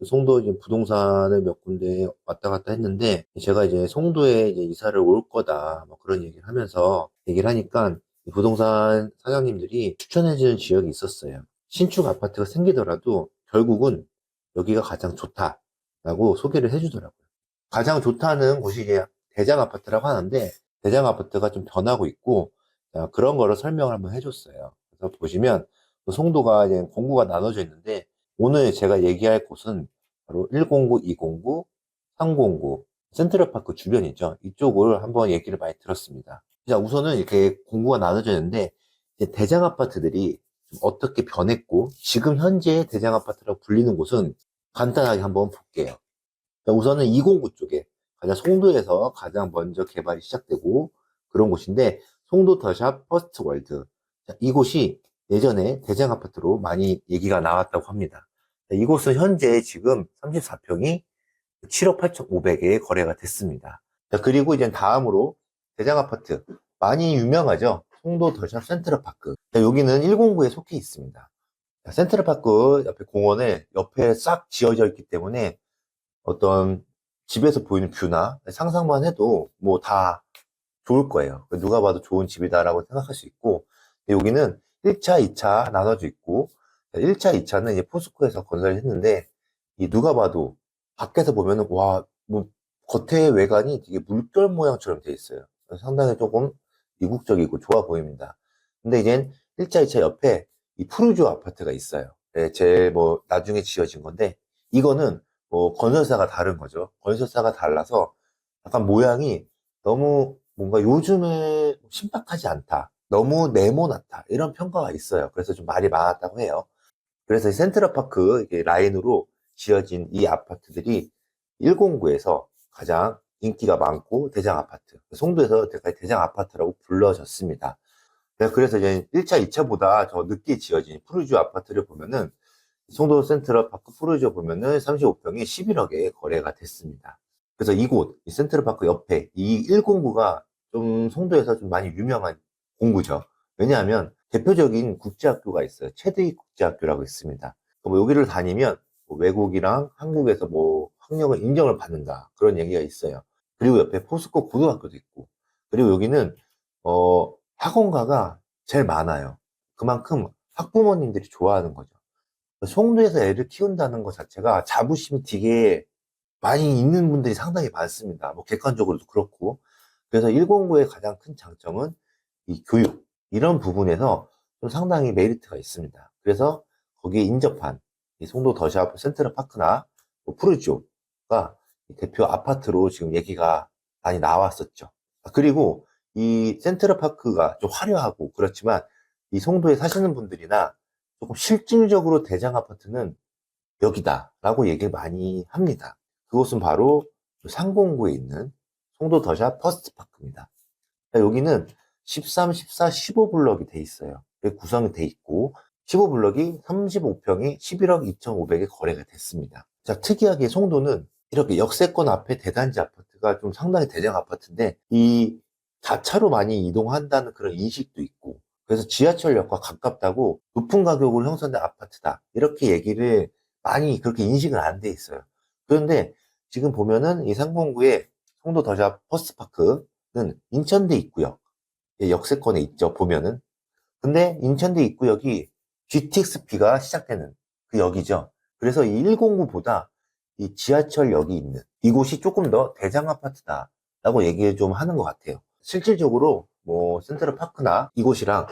송도 이제 부동산을 몇 군데 왔다 갔다 했는데, 제가 이제 송도에 이제 이사를 올 거다, 뭐 그런 얘기를 하면서 얘기를 하니까 이 부동산 사장님들이 추천해주는 지역이 있었어요. 신축 아파트가 생기더라도 결국은 여기가 가장 좋다라고 소개를 해주더라고요. 가장 좋다는 곳이 이제 대장 아파트라고 하는데, 대장 아파트가 좀 변하고 있고, 자, 그런 거를 설명을 한번 해줬어요. 그래서 보시면 송도가 이제 공구가 나눠져 있는데, 오늘 제가 얘기할 곳은 바로 109, 209, 309 센트럴파크 주변이죠. 이쪽을 한번 얘기를 많이 들었습니다. 자, 우선은 이렇게 공구가 나눠져 있는데, 이제 대장 아파트들이 좀 어떻게 변했고, 지금 현재 대장 아파트라고 불리는 곳은 간단하게 한번 볼게요. 자, 우선은 209 쪽에 가장 송도에서 가장 먼저 개발이 시작되고 그런 곳인데, 송도 더샵 퍼스트 월드. 자, 이곳이 예전에 대장 아파트로 많이 얘기가 나왔다고 합니다. 자, 이곳은 현재 지금 34평이 7억 8,500에 거래가 됐습니다. 자, 그리고 이제 다음으로 대장 아파트 많이 유명하죠. 송도 더샵 센트럴파크. 자, 여기는 109에 속해 있습니다. 자, 센트럴파크 옆에 공원에 옆에 싹 지어져 있기 때문에 어떤 집에서 보이는 뷰나 상상만 해도 뭐 다 좋을 거예요. 누가 봐도 좋은 집이다라고 생각할 수 있고, 여기는 1차, 2차 나눠져 있고, 1차, 2차는 이제 포스코에서 건설을 했는데, 이 누가 봐도 밖에서 보면은 와, 뭐 겉에 외관이 되게 물결 모양처럼 돼 있어요. 상당히 조금 이국적이고 좋아 보입니다. 근데 이젠 1차, 2차 옆에 이 푸르지오 아파트가 있어요. 네, 제일 뭐 나중에 지어진 건데, 이거는 뭐 건설사가 다른 거죠. 건설사가 달라서 약간 모양이 너무 뭔가 요즘에 신박하지 않다. 너무 네모났다. 이런 평가가 있어요. 그래서 좀 말이 많았다고 해요. 그래서 이 센트럴파크 라인으로 지어진 이 아파트들이 109에서 가장 인기가 많고 대장 아파트. 송도에서 대장 아파트라고 불러졌습니다. 그래서 이제 1차, 2차보다 더 늦게 지어진 푸르지오 아파트를 보면은 송도 센트럴파크 푸르지오 보면은 35평이 11억에 거래가 됐습니다. 그래서 이곳, 이 센트럴파크 옆에 이 109가 좀 송도에서 좀 많이 유명한 공구죠. 왜냐하면 대표적인 국제학교가 있어요. 체드이 국제학교라고 있습니다. 뭐 여기를 다니면 뭐 외국이랑 한국에서 뭐 학력을 인정을 받는다. 그런 얘기가 있어요. 그리고 옆에 포스코 고등학교도 있고. 그리고 여기는, 학원가가 제일 많아요. 그만큼 학부모님들이 좋아하는 거죠. 송도에서 애를 키운다는 것 자체가 자부심이 되게 많이 있는 분들이 상당히 많습니다. 뭐 객관적으로도 그렇고. 그래서 109의 가장 큰 장점은 이 교육, 이런 부분에서 좀 상당히 메리트가 있습니다. 그래서 거기에 인접한 이 송도 더샵 센트럴파크나 뭐 푸르지오가 대표 아파트로 지금 얘기가 많이 나왔었죠. 그리고 이 센트럴파크가 좀 화려하고 그렇지만 이 송도에 사시는 분들이나 조금 실질적으로 대장 아파트는 여기다라고 얘기를 많이 합니다. 그곳은 바로 상공구에 있는 송도 더샵 퍼스트파크입니다. 여기는 13, 14, 15블럭이 돼 있어요. 구성이 돼 있고 15블럭이 35평이 11억 2,500에 거래가 됐습니다. 자, 특이하게 송도는 이렇게 역세권 앞에 대단지 아파트가 좀 상당히 대장 아파트인데 이 자차로 많이 이동한다는 그런 인식도 있고, 그래서 지하철역과 가깝다고 높은 가격으로 형성된 아파트다, 이렇게 얘기를 많이 그렇게 인식은 안 돼 있어요. 그런데 지금 보면은 이 상공구에 송도 더샵 퍼스트파크는 인천대 입구역, 역세권에 있죠, 보면은. 근데 인천대 입구역이 GTX-B가 시작되는 그 역이죠. 그래서 이 109보다 이 지하철역이 있는 이곳이 조금 더 대장 아파트다라고 얘기를 좀 하는 것 같아요. 실질적으로 뭐 센트럴파크나 이곳이랑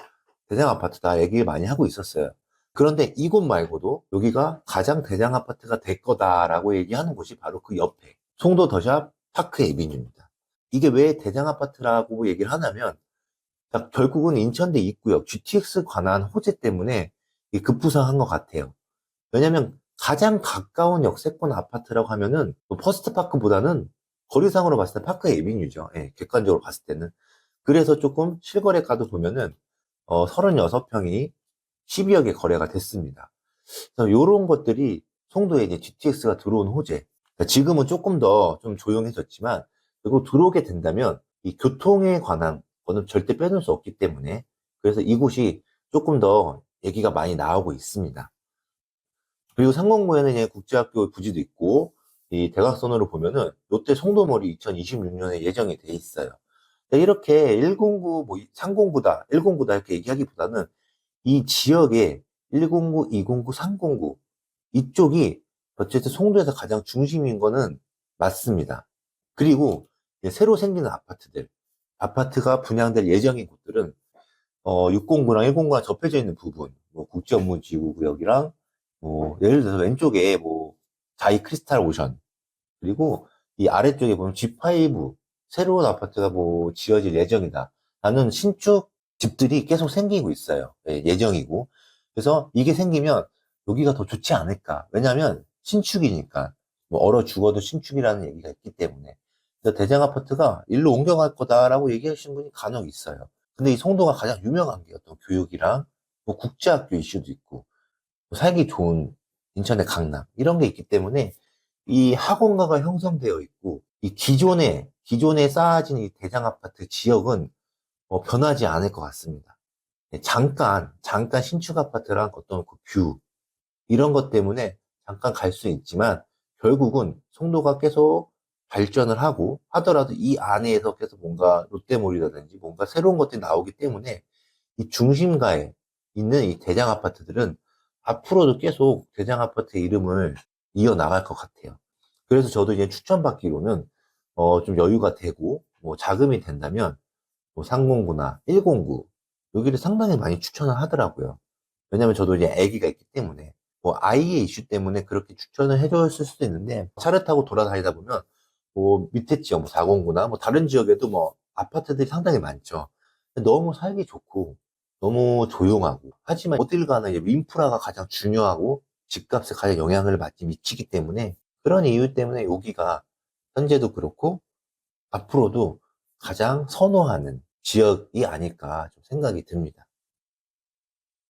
대장 아파트다 얘기를 많이 하고 있었어요. 그런데 이곳 말고도 여기가 가장 대장 아파트가 될 거다라고 얘기하는 곳이 바로 그 옆에 송도 더샵 파크 에비뉴입니다. 이게 왜 대장 아파트라고 얘기를 하냐면, 자, 결국은 인천대 입구역 GTX 관한 호재 때문에 급부상한 것 같아요. 왜냐면 가장 가까운 역세권 아파트라고 하면은 퍼스트파크보다는 거리상으로 봤을 때 파크 에비뉴죠. 예, 객관적으로 봤을 때는. 그래서 조금 실거래가도 보면은 36평이 12억에 거래가 됐습니다. 그래서 이런 것들이 송도에 이제 GTX가 들어온 호재. 그러니까 지금은 조금 더 좀 조용해졌지만, 그리고 들어오게 된다면 이 교통에 관한 거는 절대 빼놓을 수 없기 때문에, 그래서 이곳이 조금 더 얘기가 많이 나오고 있습니다. 그리고 상공구에는 이제 국제학교 부지도 있고, 이 대각선으로 보면은 롯데 송도몰이 2026년에 예정이 돼 있어요. 이렇게 109, 뭐 309다, 109다 이렇게 얘기하기보다는 이 지역에 109, 209, 309 이쪽이 어쨌든 송도에서 가장 중심인 거는 맞습니다. 그리고 이제 새로 생기는 아파트들, 아파트가 분양될 예정인 곳들은 609랑 109가 접해져 있는 부분, 뭐 국제업무지구구역이랑 뭐 예를 들어서 왼쪽에 뭐 자이 크리스탈 오션, 그리고 이 아래쪽에 보면 G5 새로운 아파트가 뭐 지어질 예정이다 라는 신축 집들이 계속 생기고 있어요. 예, 예정이고. 그래서 이게 생기면 여기가 더 좋지 않을까. 왜냐면 신축이니까. 뭐 얼어 죽어도 신축이라는 얘기가 있기 때문에. 그래서 대장 아파트가 일로 옮겨갈 거다라고 얘기하시는 분이 간혹 있어요. 근데 이 송도가 가장 유명한 게 어떤 교육이랑 뭐 국제학교 이슈도 있고 뭐 살기 좋은 인천의 강남 이런 게 있기 때문에 이 학원가가 형성되어 있고 이 기존에 쌓아진 이 대장 아파트 지역은 변하지 않을 것 같습니다. 네, 잠깐 신축 아파트랑 어떤 그 뷰 이런 것 때문에 잠깐 갈 수 있지만 결국은 송도가 계속 발전을 하고 하더라도 이 안에서 계속 뭔가 롯데몰이라든지 뭔가 새로운 것들이 나오기 때문에 이 중심가에 있는 이 대장 아파트들은 앞으로도 계속 대장 아파트의 이름을 이어나갈 것 같아요. 그래서 저도 이제 추천받기로는 좀 여유가 되고 뭐 자금이 된다면 뭐 309나 109 여기를 상당히 많이 추천을 하더라고요. 왜냐면 저도 이제 아기가 있기 때문에 뭐 아이의 이슈 때문에 그렇게 추천을 해줬을 수도 있는데 차를 타고 돌아다니다 보면 뭐 밑에 지역 뭐 409나 뭐 다른 지역에도 뭐 아파트들이 상당히 많죠. 너무 살기 좋고 너무 조용하고 하지만 어딜 가나 이제 인프라가 가장 중요하고 집값에 가장 영향을 많이 미치기 때문에 그런 이유 때문에 여기가 현재도 그렇고 앞으로도 가장 선호하는 지역이 아닐까 좀 생각이 듭니다.